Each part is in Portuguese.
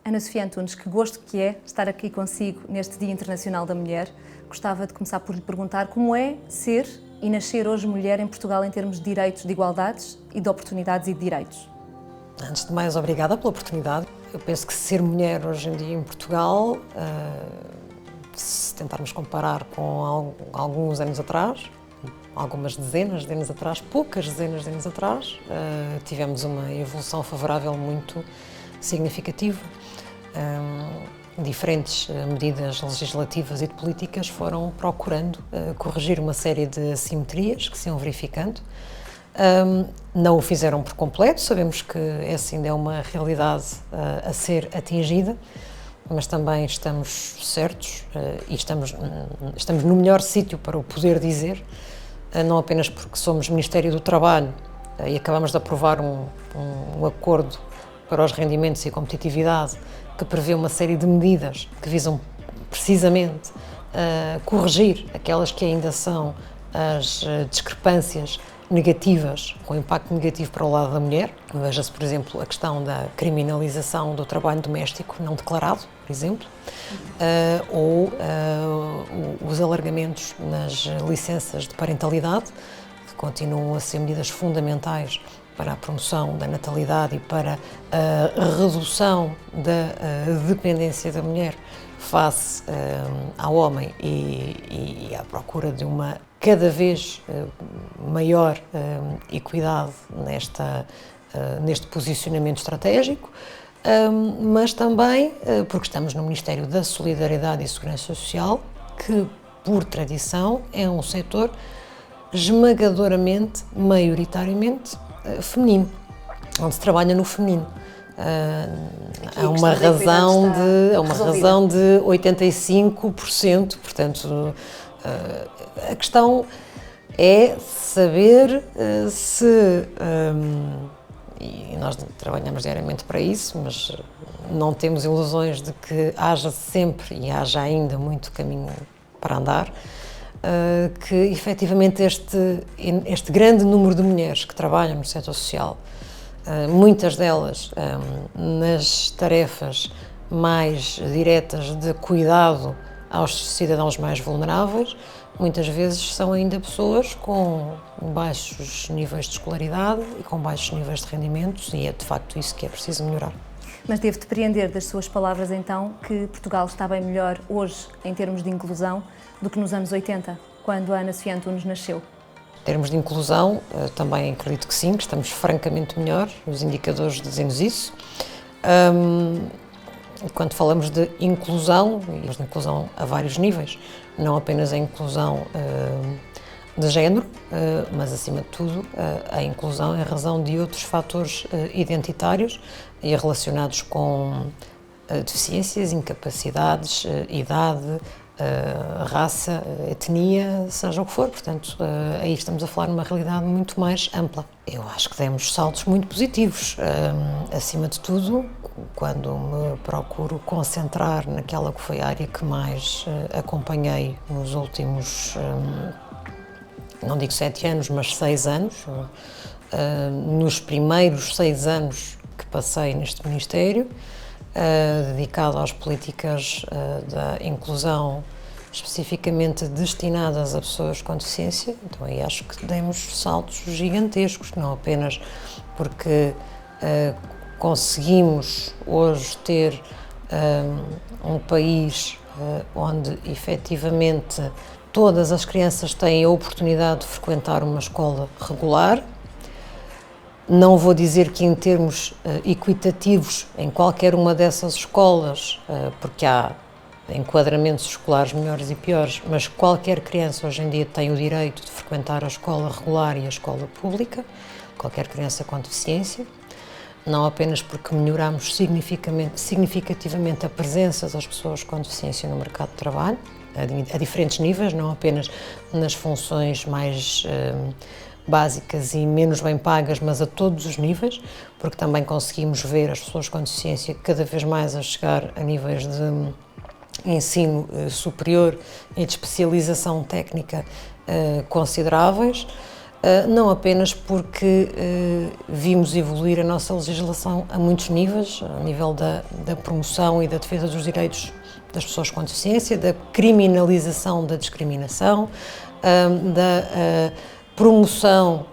Ana Sofia Antunes, que gosto que é estar aqui consigo neste Dia Internacional da Mulher. Gostava de começar por lhe perguntar como é ser e nascer hoje mulher em Portugal em termos de direitos, de igualdades e de oportunidades e de direitos. Antes de mais, obrigada pela oportunidade. Eu penso que ser mulher hoje em dia em Portugal, se tentarmos comparar com alguns anos atrás, algumas dezenas de anos atrás, poucas dezenas de anos atrás, tivemos uma evolução favorável muito significativa. Diferentes medidas legislativas e de políticas foram procurando corrigir uma série de assimetrias que se iam verificando. Não o fizeram por completo, sabemos que essa ainda é uma realidade a ser atingida, mas também estamos certos e estamos no melhor sítio para o poder dizer, não apenas porque somos Ministério do Trabalho e acabamos de aprovar um acordo para os rendimentos e a competitividade que prevê uma série de medidas que visam precisamente corrigir aquelas que ainda são as discrepâncias negativas, com impacto negativo para o lado da mulher. Veja-se, por exemplo, a questão da criminalização do trabalho doméstico não declarado, por exemplo, ou os alargamentos nas licenças de parentalidade, que continuam a ser medidas fundamentais para a promoção da natalidade e para a redução da dependência da mulher face ao homem e à procura de uma cada vez maior equidade neste posicionamento estratégico, mas também porque estamos no Ministério da Solidariedade e Segurança Social, que, por tradição, é um setor esmagadoramente, maioritariamente feminino, onde se trabalha no feminino. Há uma razão de 85%, portanto, a questão é saber se, e nós trabalhamos diariamente para isso, mas não temos ilusões de que haja sempre e haja ainda muito caminho para andar, que efetivamente este grande número de mulheres que trabalham no setor social, muitas delas nas tarefas mais diretas de cuidado aos cidadãos mais vulneráveis, muitas vezes são ainda pessoas com baixos níveis de escolaridade e com baixos níveis de rendimentos, e é de facto isso que é preciso melhorar. Mas devo depreender das suas palavras então que Portugal está bem melhor hoje em termos de inclusão do que nos anos 80, quando a Ana Sofia Antunes nasceu. Em termos de inclusão, também acredito que sim, que estamos francamente melhor, os indicadores dizem-nos isso. Quando falamos de inclusão, e de inclusão a vários níveis, não apenas a inclusão de género, mas acima de tudo a inclusão em razão de outros fatores identitários e relacionados com deficiências, incapacidades, idade, raça, etnia, seja o que for. Portanto, aí estamos a falar numa realidade muito mais ampla. Eu acho que demos saltos muito positivos, acima de tudo, quando me procuro concentrar naquela que foi a área que mais acompanhei nos últimos, não digo 7 anos, mas 6 anos. Nos primeiros 6 anos que passei neste Ministério, dedicado às políticas da inclusão especificamente destinadas a pessoas com deficiência. Então aí acho que demos saltos gigantescos, não apenas porque conseguimos hoje ter um país onde efetivamente todas as crianças têm a oportunidade de frequentar uma escola regular. Não vou dizer que em termos equitativos em qualquer uma dessas escolas, porque há enquadramentos escolares melhores e piores, mas qualquer criança hoje em dia tem o direito de frequentar a escola regular e a escola pública, qualquer criança com deficiência, não apenas porque melhoramos significativamente a presença das pessoas com deficiência no mercado de trabalho, a diferentes níveis, não apenas nas funções mais básicas e menos bem pagas, mas a todos os níveis, porque também conseguimos ver as pessoas com deficiência cada vez mais a chegar a níveis de ensino superior e de especialização técnica consideráveis. não apenas porque vimos evoluir a nossa legislação a muitos níveis, a nível da promoção e da defesa dos direitos das pessoas com deficiência, da criminalização da discriminação, da promoção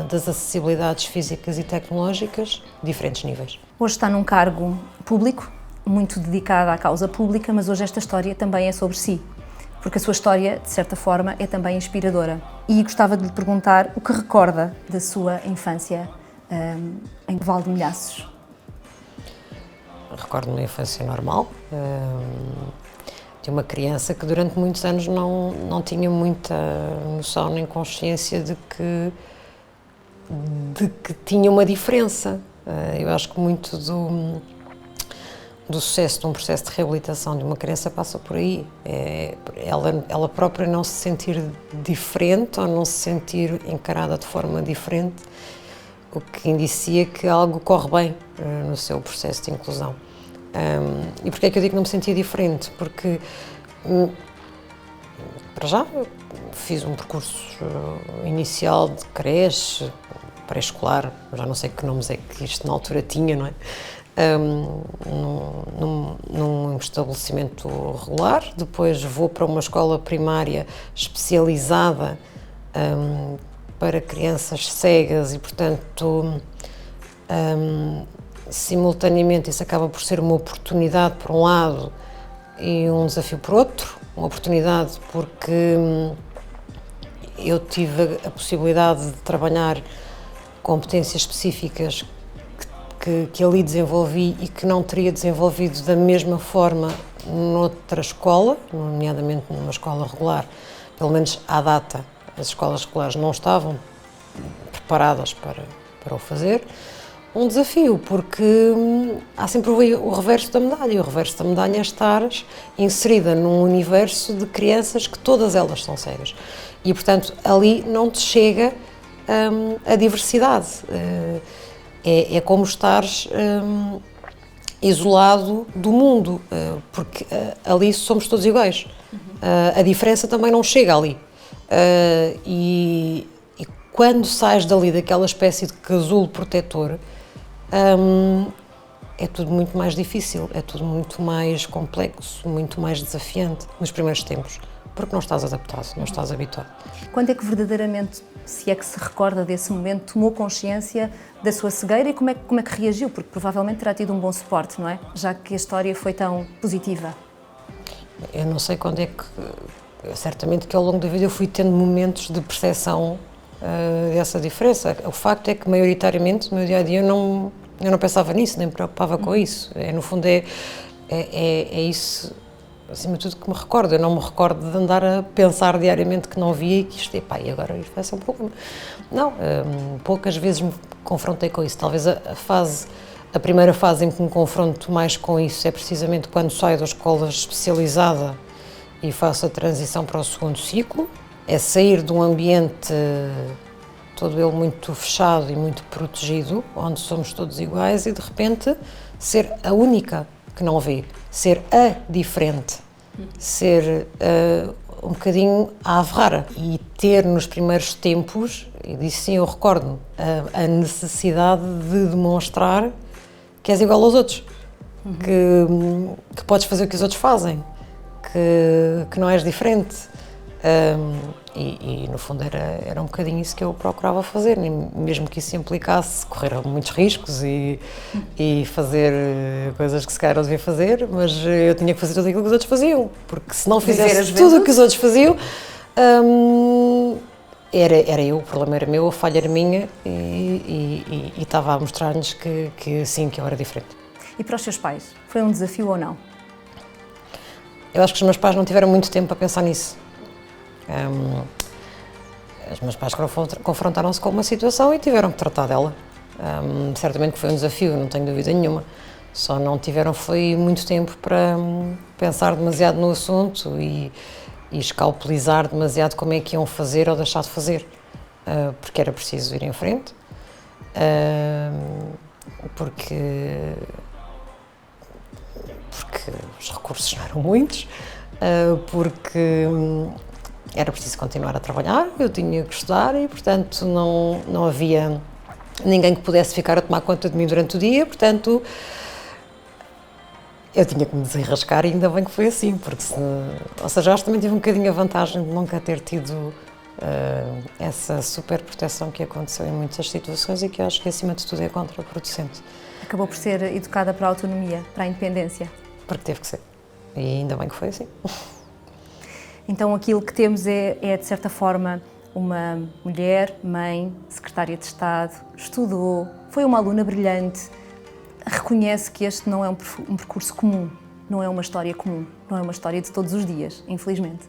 das acessibilidades físicas e tecnológicas, diferentes níveis. Hoje está num cargo público, muito dedicado à causa pública, mas hoje esta história também é sobre si, porque a sua história, de certa forma, é também inspiradora. E gostava de lhe perguntar o que recorda da sua infância em Val de Milhaços. Recordo uma infância normal, de uma criança que durante muitos anos não tinha muita noção nem consciência de que tinha uma diferença. Eu acho que muito do sucesso de um processo de reabilitação de uma criança passa por aí. Ela própria não se sentir diferente ou não se sentir encarada de forma diferente, o que indicia que algo corre bem no seu processo de inclusão. E porquê é que eu digo que não me sentia diferente? Porque, para já, fiz um percurso inicial de creche, pré-escolar, já não sei que nomes é que isto na altura tinha, não é? Num estabelecimento regular, depois vou para uma escola primária especializada para crianças cegas e, portanto, simultaneamente isso acaba por ser uma oportunidade por um lado e um desafio por outro. Uma oportunidade porque eu tive a possibilidade de trabalhar competências específicas que ali desenvolvi e que não teria desenvolvido da mesma forma noutra escola, nomeadamente numa escola regular. Pelo menos à data, as escolas regulares não estavam preparadas para o fazer. Um desafio, porque há sempre o reverso da medalha, e o reverso da medalha é estar inserida num universo de crianças que todas elas são cegas. E, portanto, ali não te chega a diversidade. É como estares isolado do mundo, porque ali somos todos iguais. A diferença também não chega ali. E quando sais dali daquela espécie de casulo protetor, é tudo muito mais difícil, é tudo muito mais complexo, muito mais desafiante nos primeiros tempos, porque não estás adaptado, não estás habituado. Quando é que verdadeiramente, se é que se recorda desse momento, tomou consciência da sua cegueira e como é que reagiu? Porque provavelmente terá tido um bom suporte, não é? Já que a história foi tão positiva. Eu não sei quando é que... Certamente que ao longo da vida eu fui tendo momentos de percepção dessa diferença. O facto é que, maioritariamente, no meu dia-a-dia, eu não pensava nisso, nem me preocupava com isso. No fundo, é isso, acima de tudo, que me recordo. Eu não me recordo de andar a pensar diariamente que não via e que isto, e agora isto vai ser um problema. Não, poucas vezes me confrontei com isso. Talvez a primeira fase em que me confronto mais com isso é precisamente quando saio da escola especializada e faço a transição para o segundo ciclo. É sair de um ambiente todo ele muito fechado e muito protegido, onde somos todos iguais, e de repente ser a única que não vê, ser a diferente, ser um bocadinho a rara. E ter nos primeiros tempos, e disso sim eu recordo-me, a necessidade de demonstrar que és igual aos outros, que podes fazer o que os outros fazem, que não és diferente. E no fundo era um bocadinho isso que eu procurava fazer, mesmo que isso implicasse correr muitos riscos e fazer coisas que se calhar não devia fazer, mas eu tinha que fazer tudo aquilo que os outros faziam, porque se não fizesse tudo o que os outros faziam, era eu, o problema era meu, a falha era minha, e estava a mostrar-nos que sim, que eu era diferente. E para os seus pais, foi um desafio ou não? Eu acho que os meus pais não tiveram muito tempo para pensar nisso. Os meus pais confrontaram-se com uma situação e tiveram que tratar dela. Certamente que foi um desafio, não tenho dúvida nenhuma. Só não tiveram foi muito tempo para pensar demasiado no assunto e escalpelizar demasiado como é que iam fazer ou deixar de fazer, porque era preciso ir em frente, porque os recursos não eram muitos, porque era preciso continuar a trabalhar, eu tinha que estudar e, portanto, não havia ninguém que pudesse ficar a tomar conta de mim durante o dia, portanto, eu tinha que me desenrascar e ainda bem que foi assim, porque ou seja, eu acho que também tive um bocadinho a vantagem de nunca ter tido essa super proteção que aconteceu em muitas situações e que eu acho que acima de tudo é contraproducente. Acabou por ser educada para a autonomia, para a independência. Porque teve que ser. E ainda bem que foi assim. Então aquilo que temos é de certa forma, uma mulher, mãe, secretária de Estado, estudou, foi uma aluna brilhante, reconhece que este não é um percurso comum, não é uma história comum, não é uma história de todos os dias, infelizmente.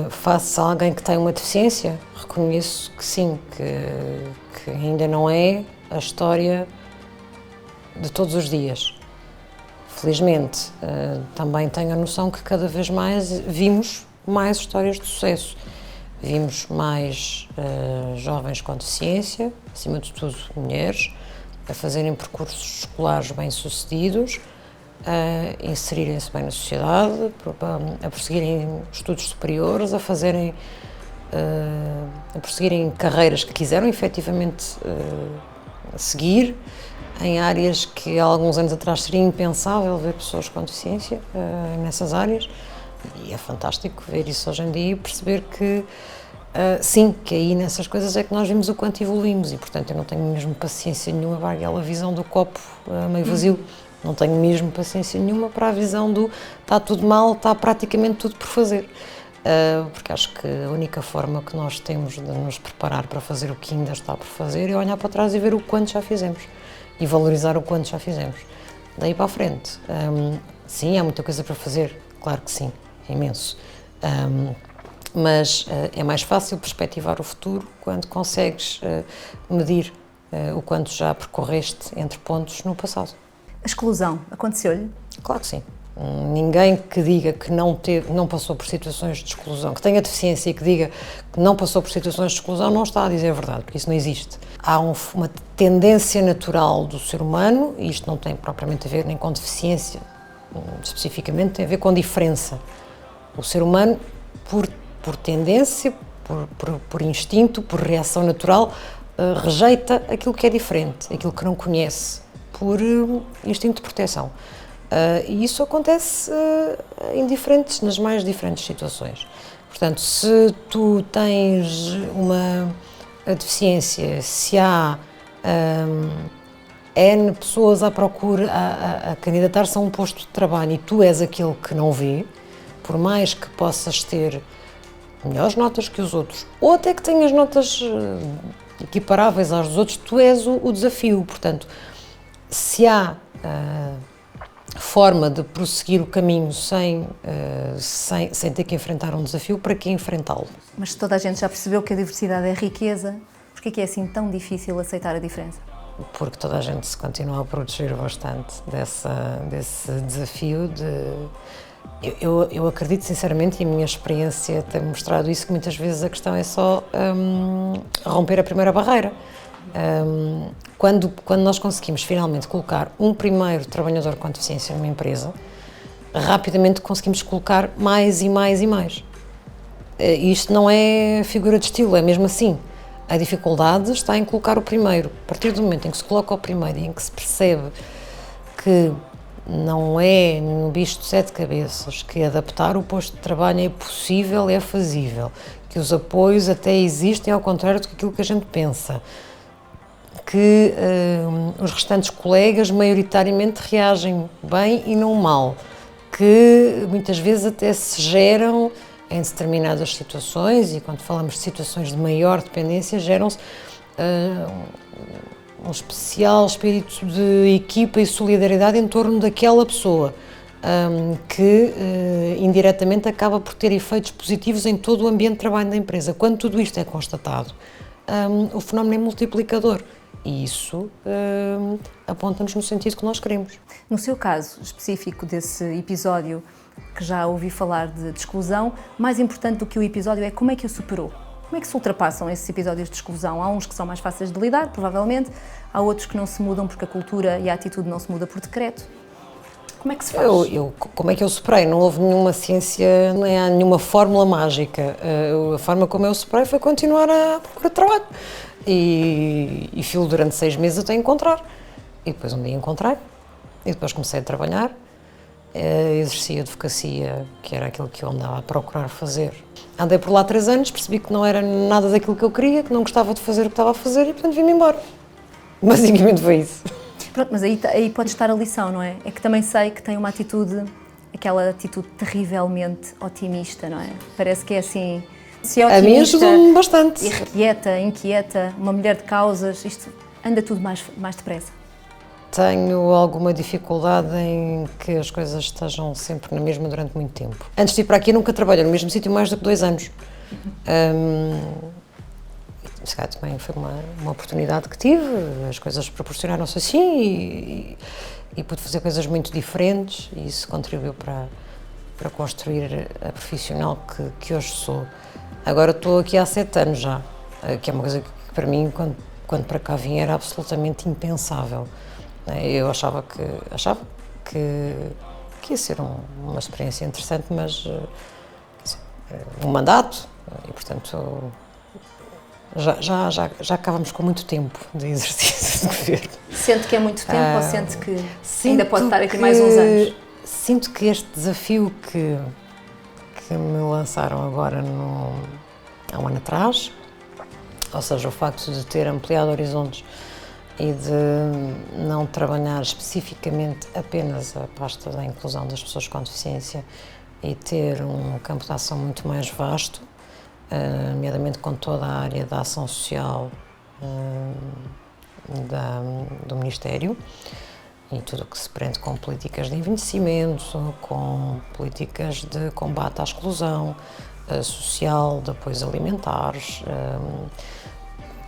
Face a alguém que tem uma deficiência, reconheço que sim, que ainda não é a história de todos os dias. Felizmente, também tenho a noção que cada vez mais vimos mais histórias de sucesso. Vimos mais jovens com deficiência, acima de tudo mulheres, a fazerem percursos escolares bem-sucedidos, a inserirem-se bem na sociedade, a prosseguirem estudos superiores, a prosseguirem carreiras que quiseram efetivamente seguir, em áreas que há alguns anos atrás seria impensável ver pessoas com deficiência nessas áreas, e é fantástico ver isso hoje em dia e perceber que sim, que aí nessas coisas é que nós vimos o quanto evoluímos e, portanto, eu não tenho mesmo paciência nenhuma para aquela visão do copo meio vazio, não tenho mesmo paciência nenhuma para a visão do está tudo mal, está praticamente tudo por fazer. Porque acho que a única forma que nós temos de nos preparar para fazer o que ainda está por fazer é olhar para trás e ver o quanto já fizemos e valorizar o quanto já fizemos. Daí para a frente, sim, há muita coisa para fazer, claro que sim, é imenso, mas é mais fácil perspectivar o futuro quando consegues medir o quanto já percorreste entre pontos no passado. A exclusão aconteceu-lhe? Claro que sim. Ninguém que diga que não passou por situações de exclusão, que tenha deficiência e que diga que não passou por situações de exclusão, não está a dizer a verdade, porque isso não existe. Há uma tendência natural do ser humano, e isto não tem propriamente a ver nem com deficiência, especificamente, tem a ver com diferença. O ser humano, por tendência, por instinto, por reação natural, rejeita aquilo que é diferente, aquilo que não conhece, por instinto de proteção. E isso acontece nas mais diferentes situações. Portanto, se tu tens uma deficiência, se há N pessoas à procura, a candidatar-se a um posto de trabalho e tu és aquele que não vê, por mais que possas ter melhores notas que os outros, ou até que tenhas notas equiparáveis às dos outros, tu és o desafio. Portanto, se há forma de prosseguir o caminho sem ter que enfrentar um desafio, para que enfrentá-lo? Mas toda a gente já percebeu que a diversidade é riqueza, por que é assim tão difícil aceitar a diferença? Porque toda a gente se continua a proteger bastante desse desafio de... Eu acredito sinceramente, e a minha experiência tem mostrado isso, que muitas vezes a questão é só romper a primeira barreira. Quando nós conseguimos finalmente colocar um primeiro trabalhador com deficiência numa empresa, rapidamente conseguimos colocar mais e mais e mais. Isto não é figura de estilo, é mesmo assim. A dificuldade está em colocar o primeiro. A partir do momento em que se coloca o primeiro e em que se percebe que não é no bicho de 7 cabeças, que adaptar o posto de trabalho é possível, é fazível, que os apoios até existem ao contrário daquilo que a gente pensa, que os restantes colegas maioritariamente reagem bem e não mal, que muitas vezes até se geram em determinadas situações, e quando falamos de situações de maior dependência, geram-se um especial espírito de equipa e solidariedade em torno daquela pessoa, que indiretamente acaba por ter efeitos positivos em todo o ambiente de trabalho da empresa. Quando tudo isto é constatado, o fenómeno é multiplicador. E isso aponta-nos no sentido que nós queremos. No seu caso específico desse episódio, que já ouvi falar de exclusão, mais importante do que o episódio é como é que o superou? Como é que se ultrapassam esses episódios de exclusão? Há uns que são mais fáceis de lidar, provavelmente, há outros que não se mudam porque a cultura e a atitude não se muda por decreto. Como é que se faz? Como é que eu superei? Não houve nenhuma ciência, nem há nenhuma fórmula mágica. A forma como eu superei foi continuar à procura de trabalho. E filo durante 6 meses até encontrar. E depois um dia encontrei. E depois comecei a trabalhar. Exerci a advocacia, que era aquilo que eu andava a procurar fazer. Andei por lá 3 anos, percebi que não era nada daquilo que eu queria, que não gostava de fazer o que estava a fazer e, portanto, vim-me embora. Basicamente foi isso. Pronto, mas aí pode estar a lição, não é? É que também sei que tem uma atitude, aquela atitude terrivelmente otimista, não é? Parece que é assim, se é otimista... A mim ajudou-me bastante. Inquieta, uma mulher de causas, isto anda tudo mais depressa. Tenho alguma dificuldade em que as coisas estejam sempre na mesma durante muito tempo. Antes de ir para aqui nunca trabalhei no mesmo sítio mais do que 2 anos. Se calhar também foi uma oportunidade que tive, as coisas proporcionaram-se assim e pude fazer coisas muito diferentes e isso contribuiu para construir a profissional que hoje sou. Agora estou aqui há 7 anos já, que é uma coisa que para mim, quando para cá vim, era absolutamente impensável. Eu achava que ia ser uma experiência interessante, mas um mandato e, portanto, já acabamos com muito tempo de exercício de governo. Sente que é muito tempo ou sente que ainda pode estar aqui mais uns anos? Sinto que este desafio que me lançaram agora há um ano atrás, ou seja, o facto de ter ampliado horizontes e de não trabalhar especificamente apenas a pasta da inclusão das pessoas com deficiência e ter um campo de ação muito mais vasto, nomeadamente com toda a área da ação social do Ministério e tudo o que se prende com políticas de envelhecimento, com políticas de combate à exclusão social, de apoios alimentares,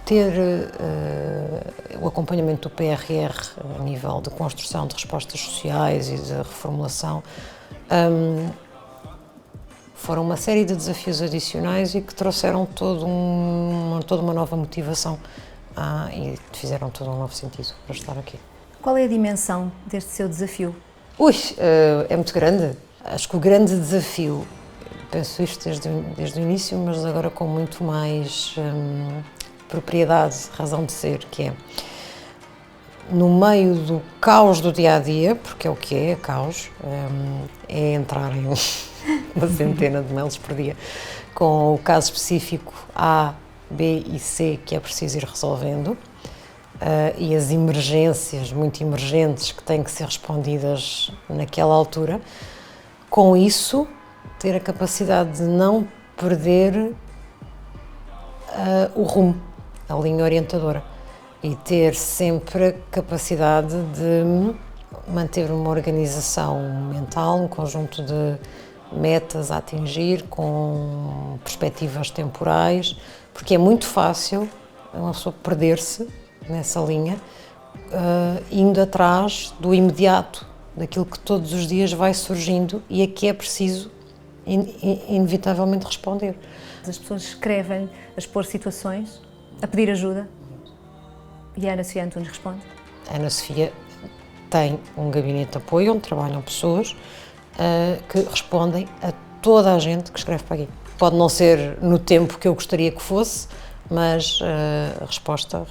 ter o acompanhamento do PRR a nível de construção de respostas sociais e de reformulação, foram uma série de desafios adicionais e que trouxeram toda uma nova motivação e fizeram todo um novo sentido para estar aqui. Qual é a dimensão deste seu desafio? É muito grande. Acho que o grande desafio, penso isto desde o início, mas agora com muito mais propriedade, razão de ser, que é no meio do caos do dia-a-dia, porque é o que é caos, é entrar em uma centena de mails por dia, com o caso específico A, B e C que é preciso ir resolvendo, e as emergências, muito emergentes, que têm que ser respondidas naquela altura. Com isso, ter a capacidade de não perder o rumo, a linha orientadora, e ter sempre a capacidade de manter uma organização mental, um conjunto de metas a atingir com perspectivas temporais, porque é muito fácil uma pessoa perder-se nessa linha, indo atrás do imediato, daquilo que todos os dias vai surgindo e a que é preciso inevitavelmente responder. As pessoas escrevem a expor situações, a pedir ajuda, e a Ana Sofia Antunes responde? A Ana Sofia tem um gabinete de apoio onde trabalham pessoas que respondem a toda a gente que escreve para aqui. Pode não ser no tempo que eu gostaria que fosse, mas a resposta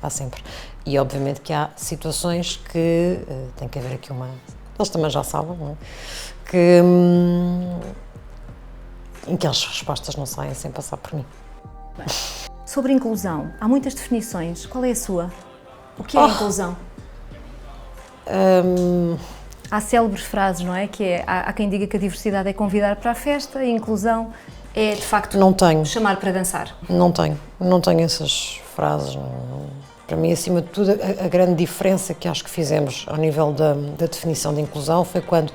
há sempre. E obviamente que há situações que tem que haver aqui eles também já sabem, não é? Em que as respostas não saem sem passar por mim. Bem, sobre inclusão, há muitas definições. Qual é a sua? O que é a inclusão? Há célebres frases, não é? Que há quem diga que a diversidade é convidar para a festa, a inclusão é, de facto, chamar para dançar. Não tenho essas frases. Para mim, acima de tudo, a grande diferença que acho que fizemos ao nível da definição de inclusão foi quando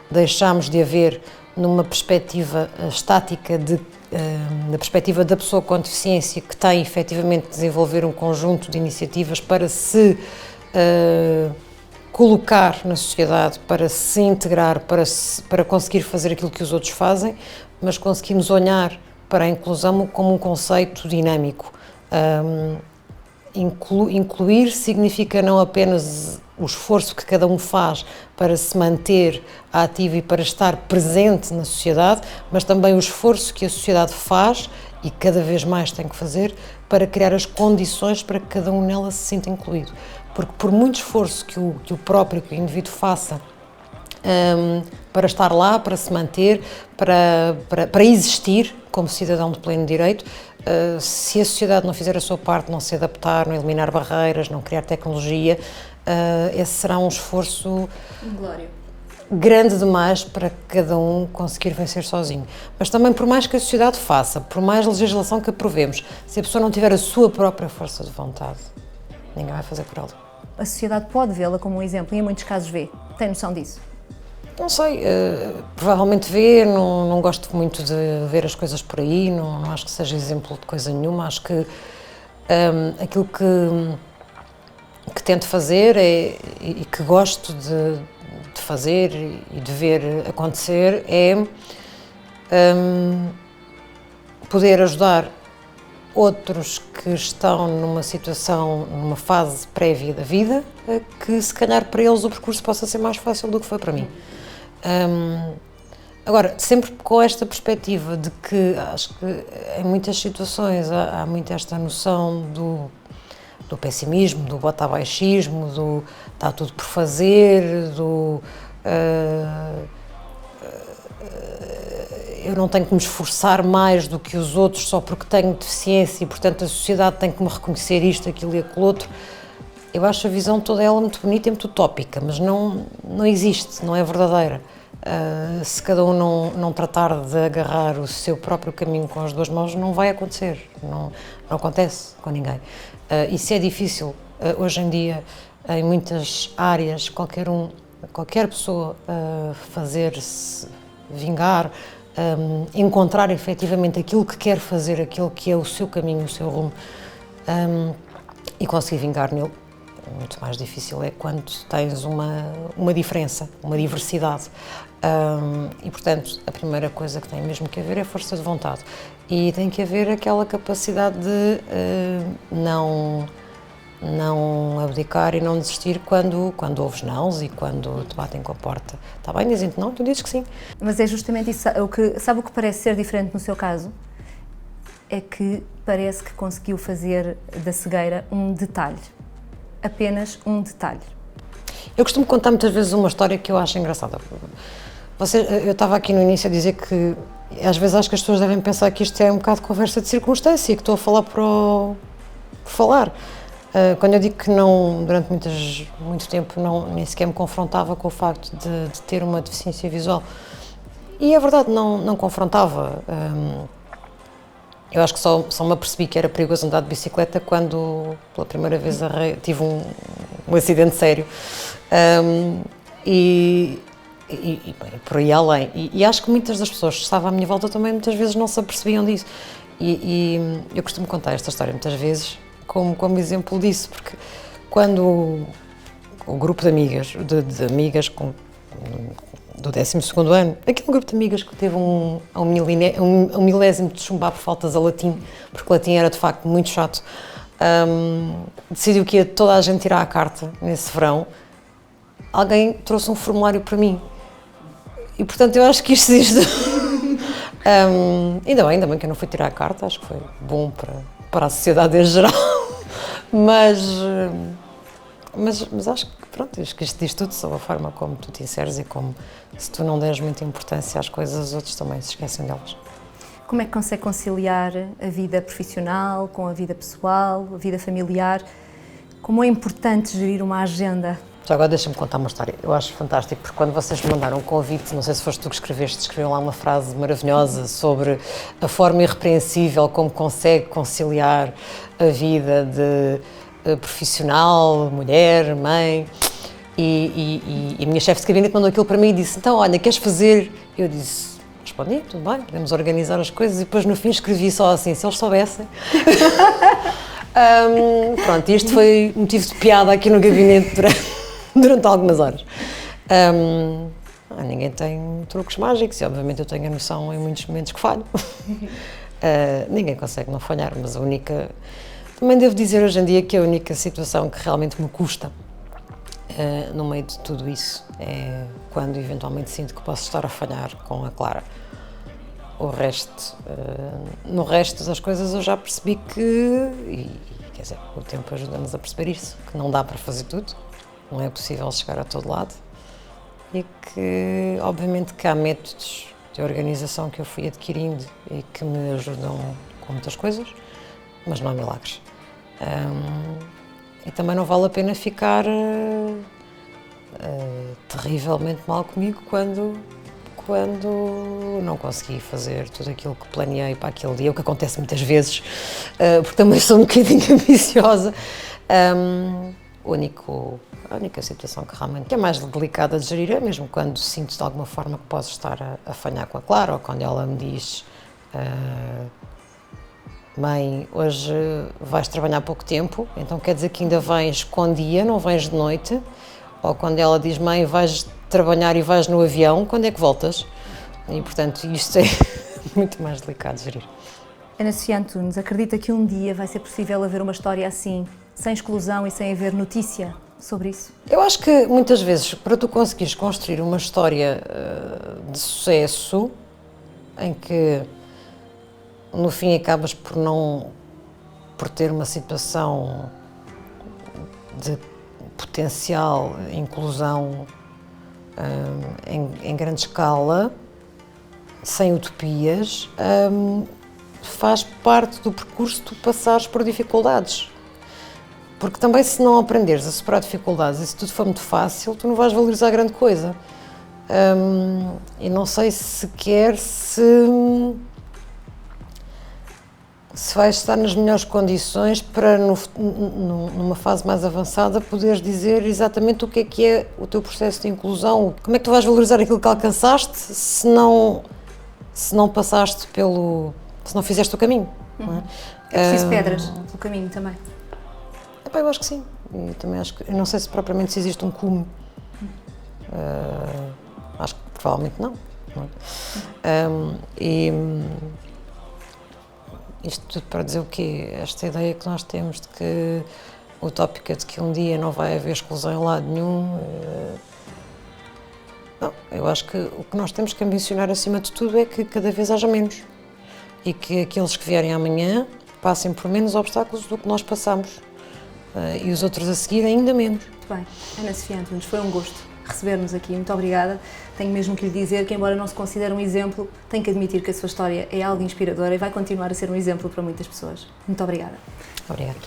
deixámos de haver numa perspectiva estática da perspectiva da pessoa com deficiência que tem efetivamente de desenvolver um conjunto de iniciativas para se colocar na sociedade, para se integrar, para conseguir fazer aquilo que os outros fazem, mas conseguimos olhar para a inclusão como um conceito dinâmico. Incluir significa não apenas o esforço que cada um faz para se manter ativo e para estar presente na sociedade, mas também o esforço que a sociedade faz e cada vez mais tem que fazer para criar as condições para que cada um nela se sinta incluído. Porque por muito esforço que o próprio, que o indivíduo faça para estar lá, para se manter, para existir como cidadão de pleno direito, se a sociedade não fizer a sua parte, não se adaptar, não eliminar barreiras, não criar tecnologia, esse será um esforço grande demais para cada um conseguir vencer sozinho. Mas também, por mais que a sociedade faça, por mais legislação que aprovemos, se a pessoa não tiver a sua própria força de vontade, ninguém vai fazer por ela. A sociedade pode vê-la como um exemplo e em muitos casos vê. Tem noção disso? Não sei, provavelmente vê, não gosto muito de ver as coisas por aí, não acho que seja exemplo de coisa nenhuma, acho que aquilo que tento fazer e que gosto de fazer e de ver acontecer é poder ajudar outros que estão numa situação, numa fase prévia da vida, que se calhar para eles o percurso possa ser mais fácil do que foi para mim. Agora, sempre com esta perspectiva de que acho que em muitas situações há muito esta noção do pessimismo, do botabaixismo, do está tudo por fazer, eu não tenho que me esforçar mais do que os outros só porque tenho deficiência e, portanto, a sociedade tem que me reconhecer isto, aquilo e aquilo outro. Eu acho a visão toda ela muito bonita e muito utópica, mas não existe, não é verdadeira. Se cada um não tratar de agarrar o seu próprio caminho com as duas mãos, não vai acontecer, não acontece com ninguém. E se é difícil, hoje em dia, em muitas áreas, qualquer pessoa fazer-se vingar, encontrar efetivamente aquilo que quer fazer, aquilo que é o seu caminho, o seu rumo, e conseguir vingar nele. Muito mais difícil é quando tens uma diferença, uma diversidade. E, portanto, a primeira coisa que tem mesmo que haver é força de vontade. E tem que haver aquela capacidade de não abdicar e não desistir quando ouves nãos e quando te batem com a porta. Está bem, dizem-te não, tu dizes que sim. Mas é justamente isso. Sabe o que parece ser diferente no seu caso? É que parece que conseguiu fazer da cegueira um detalhe. Apenas um detalhe. Eu costumo contar muitas vezes uma história que eu acho engraçada. Eu estava aqui no início a dizer que às vezes acho que as pessoas devem pensar que isto é um bocado de conversa de circunstância, que estou a falar por falar. Quando eu digo que não, durante muito tempo nem sequer me confrontava com o facto de ter uma deficiência visual. E é verdade, não confrontava. Eu acho que só me apercebi que era perigoso andar de bicicleta quando, pela primeira vez, tive um acidente sério. E por aí além. E acho que muitas das pessoas que estavam à minha volta também muitas vezes não se apercebiam disso. E eu costumo contar esta história muitas vezes como exemplo disso, porque quando o grupo de amigas, de amigas do 12º ano, aquele grupo de amigas que teve um milésimo de chumbar por faltas a latim, porque o latim era de facto muito chato, decidiu que ia toda a gente tirar a carta nesse verão, alguém trouxe um formulário para mim. E portanto eu acho que isto diz ainda bem que eu não fui tirar a carta, acho que foi bom para a sociedade em geral, mas acho que pronto, acho que isto diz tudo sobre a forma como tu te inseres e como, se tu não deres muita importância às coisas, os outros também se esquecem delas. Como é que consegue conciliar a vida profissional com a vida pessoal, a vida familiar? Como é importante gerir uma agenda? Já agora deixa-me contar uma história. Eu acho fantástico, porque quando vocês me mandaram um convite, não sei se foste tu que escreveram lá uma frase maravilhosa sobre a forma irrepreensível como consegue conciliar a vida de profissional, mulher, mãe. E a minha chefe de gabinete mandou aquilo para mim e disse: então, olha, queres fazer? Eu disse: respondi, tudo bem, podemos organizar as coisas. E depois no fim escrevi só assim: se eles soubessem. Pronto, isto foi motivo de piada aqui no gabinete durante algumas horas. Ninguém tem truques mágicos e obviamente eu tenho a noção em muitos momentos que falho. Ninguém consegue não falhar, mas a única... Também devo dizer hoje em dia que a única situação que realmente me custa no meio de tudo isso é quando eventualmente sinto que posso estar a falhar com a Clara. O resto, no resto das coisas eu já percebi que, quer dizer, o tempo ajuda-nos a perceber isso, que não dá para fazer tudo, não é possível chegar a todo lado e que, obviamente, que há métodos de organização que eu fui adquirindo e que me ajudam com muitas coisas, mas não há milagres. E também não vale a pena ficar terrivelmente mal comigo quando não consegui fazer tudo aquilo que planeei para aquele dia, o que acontece muitas vezes, porque também sou um bocadinho ambiciosa. A única situação que realmente é mais delicada de gerir é mesmo quando sinto de alguma forma que posso estar a falhar com a Clara, ou quando ela me diz: mãe, hoje vais trabalhar pouco tempo, então quer dizer que ainda vens com dia, não vens de noite. Ou quando ela diz: mãe, vais trabalhar e vais no avião, quando é que voltas? E, portanto, isto é muito mais delicado de gerir. Ana Sofia Antunes, acredita que um dia vai ser possível haver uma história assim, sem exclusão e sem haver notícia sobre isso? Eu acho que, muitas vezes, para tu conseguires construir uma história de sucesso, em que, no fim, acabas por ter uma situação de potencial inclusão em grande escala, sem utopias, faz parte do percurso tu passares por dificuldades. Porque também, se não aprenderes a superar dificuldades e se tudo for muito fácil, tu não vais valorizar grande coisa. E não sei sequer se vais estar nas melhores condições para, numa fase mais avançada, poderes dizer exatamente o que é o teu processo de inclusão. Como é que tu vais valorizar aquilo que alcançaste se não passaste se não fizeste o caminho? Não é? É preciso pedras no caminho também. Eu acho que sim. Eu também acho que, eu não sei se propriamente se existe um cume. Acho que provavelmente não. Isto tudo para dizer o quê? Esta ideia que nós temos de que utópica de que um dia não vai haver exclusão em lado nenhum. Não, eu acho que o que nós temos que ambicionar acima de tudo é que cada vez haja menos e que aqueles que vierem amanhã passem por menos obstáculos do que nós passamos e os outros a seguir ainda menos. Muito bem. Ana Sofia Antunes, foi um gosto receber-nos aqui, muito obrigada. Tenho mesmo que lhe dizer que, embora não se considere um exemplo, tenho que admitir que a sua história é algo inspiradora e vai continuar a ser um exemplo para muitas pessoas. Muito obrigada. Obrigada.